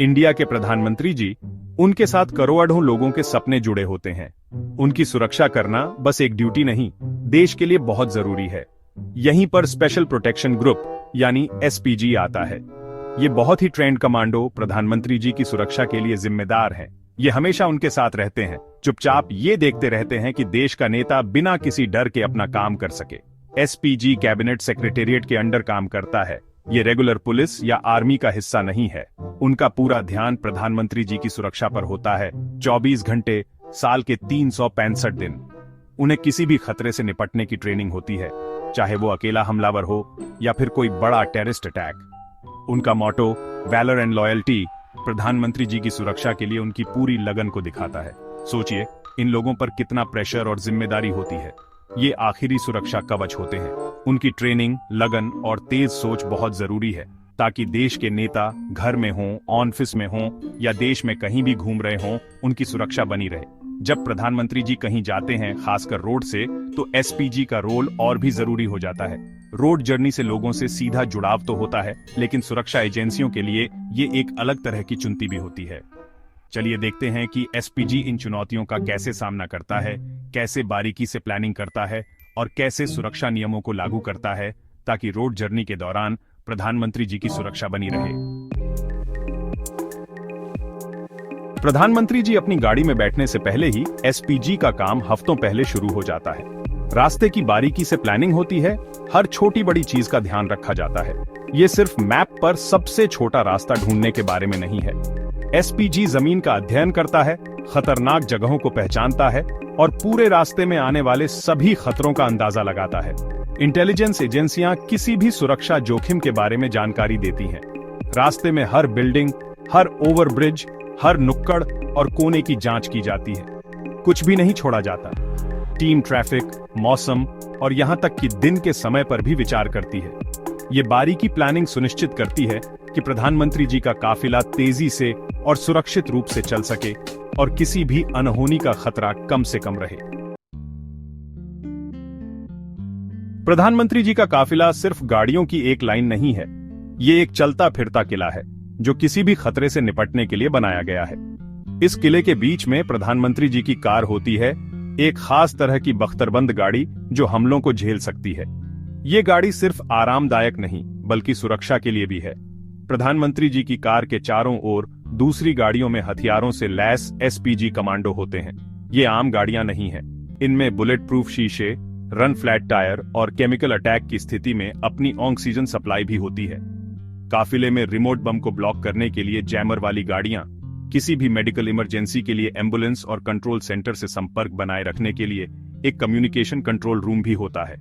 India के प्रधानमंत्री जी, उनके साथ करोड़ों लोगों के सपने जुड़े होते हैं। उनकी सुरक्षा करना बस एक ड्यूटी नहीं, देश के लिए बहुत जरूरी है। यहीं पर स्पेशल प्रोटेक्शन ग्रुप यानी एसपीजी आता है। ये बहुत ही ट्रेंड कमांडो प्रधानमंत्री जी की सुरक्षा के लिए जिम्मेदार हैं। ये हमेशा उनके साथ रहते हैं, चुपचाप ये देखते रहते हैं कि देश का नेता बिना किसी डर के अपना काम कर सके। एसपीजी कैबिनेट सेक्रेटेरिएट के अंडर काम करता है। ये रेगुलर पुलिस या आर्मी का हिस्सा नहीं है। उनका पूरा ध्यान प्रधानमंत्री जी की सुरक्षा पर होता है। 24 घंटे, साल के 365 दिन उन्हें किसी भी खतरे से निपटने की ट्रेनिंग होती है, चाहे वो अकेला हमलावर हो या फिर कोई बड़ा टेररिस्ट अटैक। उनका मोटो वैलर एंड लॉयल्टी प्रधानमंत्री जी की सुरक्षा के लिए उनकी पूरी लगन को दिखाता है। सोचिए, इन लोगों पर कितना प्रेशर और जिम्मेदारी होती है। ये आखिरी सुरक्षा कवच होते हैं। उनकी ट्रेनिंग, लगन और तेज सोच बहुत जरूरी है ताकि देश के नेता घर में हों, ऑफिस में हों या देश में कहीं भी घूम रहे हों, उनकी सुरक्षा बनी रहे। जब प्रधानमंत्री जी कहीं जाते हैं, खासकर रोड से, तो एसपीजी का रोल और भी जरूरी हो जाता है। रोड जर्नी से लोगों से सीधा जुड़ाव तो होता है, लेकिन सुरक्षा एजेंसियों के लिए ये एक अलग तरह की चुनौती भी होती है। चलिए देखते हैं कि एसपीजी इन चुनौतियों का कैसे सामना करता है, कैसे बारीकी से प्लानिंग करता है और कैसे सुरक्षा नियमों को लागू करता है ताकि रोड जर्नी के दौरान प्रधानमंत्री जी की सुरक्षा बनी रहे। प्रधानमंत्री जी अपनी गाड़ी में बैठने से पहले ही एसपीजी का काम हफ्तों पहले शुरू हो जाता है। रास्ते की बारीकी से प्लानिंग होती है, हर छोटी बड़ी चीज का ध्यान रखा जाता है। ये सिर्फ मैप पर सबसे छोटा रास्ता ढूंढने के बारे में नहीं है। एसपीजी जमीन का अध्ययन करता है, खतरनाक जगहों को पहचानता है और पूरे रास्ते में आने वाले सभी खतरों का अंदाजा लगाता है। इंटेलिजेंस एजेंसियां किसी भी सुरक्षा जोखिम के बारे में जानकारी देती हैं। रास्ते में हर बिल्डिंग, हर ओवरब्रिज, हर नुक्कड़ और कोने की जांच की जाती है। कुछ भी नहीं छोड़ा जाता। टीम ट्रैफिक, मौसम और यहां तक कि दिन के समय पर भी विचार करती है। ये बारीकी प्लानिंग सुनिश्चित करती है कि प्रधानमंत्री जी का काफिला तेजी से और सुरक्षित रूप से चल सके और किसी भी अनहोनी का खतरा कम से कम रहे। प्रधानमंत्री जी का काफिला सिर्फ गाड़ियों की एक लाइन नहीं है। ये एक चलता फिरता किला है जो किसी भी खतरे से निपटने के लिए बनाया गया है। इस किले के बीच में प्रधानमंत्री जी की कार होती है, एक खास तरह की बख्तरबंद गाड़ी जो हमलों को झेल सकती है। ये गाड़ी सिर्फ आरामदायक नहीं बल्कि सुरक्षा के लिए भी है। प्रधानमंत्री जी की कार के चारों ओर दूसरी गाड़ियों में हथियारों से लैस एसपीजी कमांडो होते हैं। ये आम गाड़ियां नहीं हैं। इनमें बुलेट प्रूफ शीशे, रन फ्लैट टायर और केमिकल अटैक की स्थिति में अपनी ऑक्सीजन सप्लाई भी होती है। काफिले में रिमोट बम को ब्लॉक करने के लिए जैमर वाली गाड़ियां, किसी भी मेडिकल इमरजेंसी के लिए एम्बुलेंस और कंट्रोल सेंटर से संपर्क बनाए रखने के लिए एक कम्युनिकेशन कंट्रोल रूम भी होता है।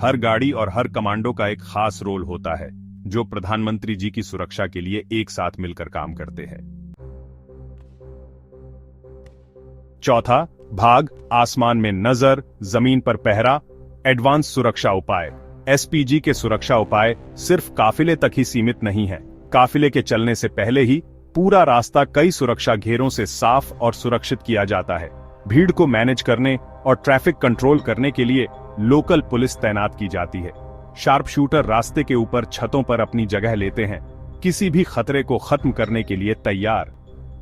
हर गाड़ी और हर कमांडो का एक खास रोल होता है जो प्रधानमंत्री जी की सुरक्षा के लिए एक साथ मिलकर काम करते हैं। चौथा भाग, आसमान में नजर, जमीन पर पहरा, एडवांस सुरक्षा उपाय। एसपीजी के सुरक्षा उपाय सिर्फ काफिले तक ही सीमित नहीं है। काफिले के चलने से पहले ही पूरा रास्ता कई सुरक्षा घेरों से साफ और सुरक्षित किया जाता है। भीड़ को मैनेज करने और ट्रैफिक कंट्रोल करने के लिए लोकल पुलिस तैनात की जाती है। शार्प शूटर रास्ते के ऊपर छतों पर अपनी जगह लेते हैं, किसी भी खतरे को खत्म करने के लिए तैयार।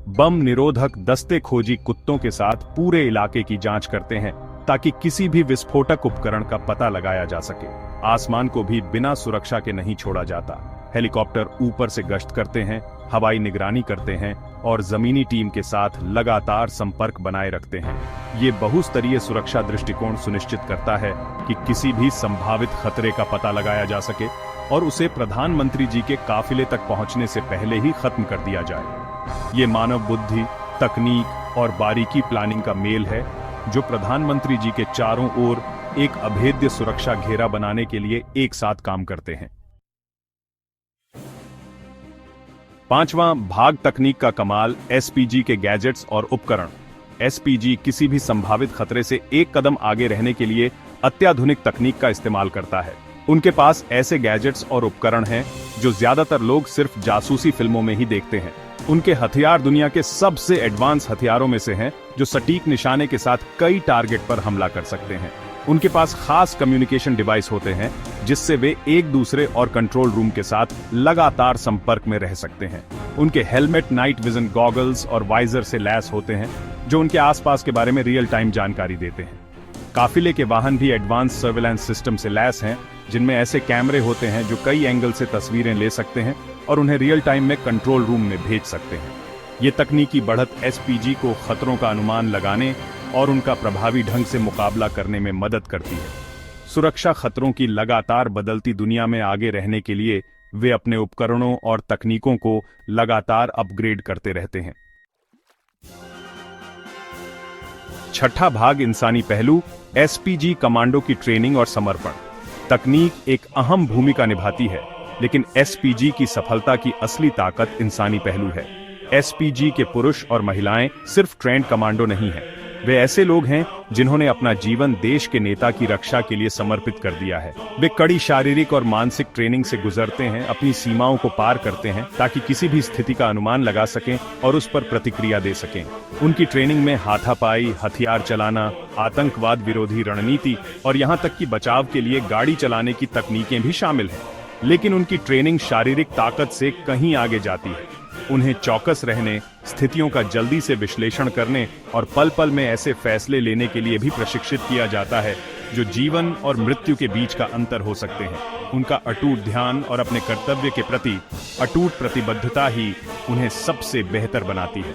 बम निरोधक दस्ते खोजी कुत्तों के साथ पूरे इलाके की जांच करते हैं ताकि किसी भी विस्फोटक उपकरण का पता लगाया जा सके। आसमान को भी बिना सुरक्षा के नहीं छोड़ा जाता। हेलीकॉप्टर ऊपर से गश्त करते हैं, हवाई निगरानी करते हैं और जमीनी टीम के साथ लगातार संपर्क बनाए रखते हैं। ये बहुस्तरीय सुरक्षा दृष्टिकोण सुनिश्चित करता है कि किसी भी संभावित खतरे का पता लगाया जा सके और उसे प्रधानमंत्री जी के काफिले तक पहुंचने से पहले ही खत्म कर दिया जाए। ये मानव बुद्धि, तकनीक और बारीकी प्लानिंग का मेल है जो प्रधानमंत्री जी के चारों ओर एक अभेद्य सुरक्षा घेरा बनाने के लिए एक साथ काम करते हैं। पांचवां भाग, तकनीक का कमाल, एसपीजी के गैजेट्स और उपकरण। एसपीजी किसी भी संभावित खतरे से एक कदम आगे रहने के लिए अत्याधुनिक तकनीक का इस्तेमाल करता है। उनके पास ऐसे गैजेट्स और उपकरण हैं जो ज्यादातर लोग सिर्फ जासूसी फिल्मों में ही देखते हैं। उनके हथियार दुनिया के सबसे एडवांस हथियारों में से हैं जो सटीक निशाने के साथ कई टारगेट पर हमला कर सकते हैं। उनके पास खास कम्युनिकेशन डिवाइस होते हैं जिससे वे एक दूसरे और कंट्रोल रूम के साथ लगातार संपर्क में रह सकते हैं। उनके हेलमेट नाइट विजन गॉगल्स और वाइजर से लैस होते हैं जो उनके आसपास के बारे में रियल टाइम जानकारी देते हैं। काफिले के वाहन भी एडवांस सर्विलांस सिस्टम से लैस हैं जिनमें ऐसे कैमरे होते हैं जो कई एंगल से तस्वीरें ले सकते हैं और उन्हें रियल टाइम में कंट्रोल रूम में भेज सकते हैं। ये तकनीकी बढ़त एसपीजी को खतरों का अनुमान लगाने और उनका प्रभावी ढंग से मुकाबला करने में मदद करती है। सुरक्षा खतरों की लगातार बदलती दुनिया में आगे रहने के लिए वे अपने उपकरणों और तकनीकों को लगातार अपग्रेड करते रहते हैं। छठा भाग इंसानी पहलू, एसपीजी कमांडो की ट्रेनिंग और समर्पण। तकनीक एक अहम भूमिका निभाती है, लेकिन एसपीजी की सफलता की असली ताकत इंसानी पहलू है। एसपीजी के पुरुष और महिलाएं सिर्फ ट्रेंड कमांडो नहीं हैं, वे ऐसे लोग हैं जिन्होंने अपना जीवन देश के नेता की रक्षा के लिए समर्पित कर दिया है। वे कड़ी शारीरिक और मानसिक ट्रेनिंग से गुजरते हैं, अपनी सीमाओं को पार करते हैं ताकि किसी भी स्थिति का अनुमान लगा सकें और उस पर प्रतिक्रिया दे सकें। उनकी ट्रेनिंग में हाथापाई, हथियार चलाना, आतंकवाद विरोधी रणनीति और यहां तक कि बचाव के लिए गाड़ी चलाने की तकनीकें भी शामिल हैं। लेकिन उनकी ट्रेनिंग शारीरिक ताकत से कहीं आगे जाती है। उन्हें चौकस रहने, स्थितियों का जल्दी से विश्लेषण करने और पल पल में ऐसे फैसले लेने के लिए भी प्रशिक्षित किया जाता है जो जीवन और मृत्यु के बीच का अंतर हो सकते हैं। उनका अटूट ध्यान और अपने कर्तव्य के प्रति अटूट प्रतिबद्धता ही उन्हें सबसे बेहतर बनाती है।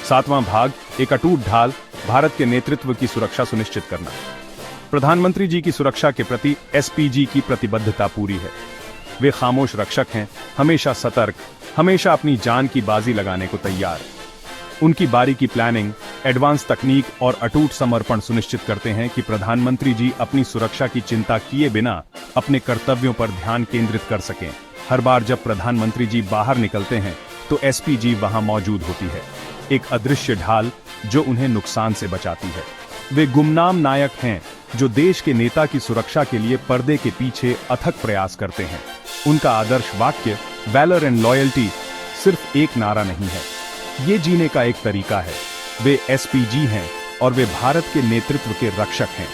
सातवां भाग, एक अटूट ढाल, भारत के नेतृत्व की सुरक्षा सुनिश्चित करना। प्रधानमंत्री जी की सुरक्षा के प्रति एसपीजी की प्रतिबद्धता पूरी है। वे खामोश रक्षक हैं, हमेशा सतर्क, हमेशा अपनी जान की बाजी लगाने को तैयार। उनकी बारीकी प्लानिंग, एडवांस तकनीक और अटूट समर्पण सुनिश्चित करते हैं कि प्रधानमंत्री जी अपनी सुरक्षा की चिंता किए बिना अपने कर्तव्यों पर ध्यान केंद्रित कर सकें। हर बार जब प्रधानमंत्री जी बाहर निकलते हैं तो एसपीजी वहां मौजूद होती है, एक अदृश्य ढाल जो उन्हें नुकसान से बचाती है। वे गुमनाम नायक हैं जो देश के नेता की सुरक्षा के लिए पर्दे के पीछे अथक प्रयास करते हैं। उनका आदर्श वाक्य वैलर एंड लॉयल्टी सिर्फ एक नारा नहीं है, ये जीने का एक तरीका है। वे एसपीजी हैं और वे भारत के नेतृत्व के रक्षक हैं।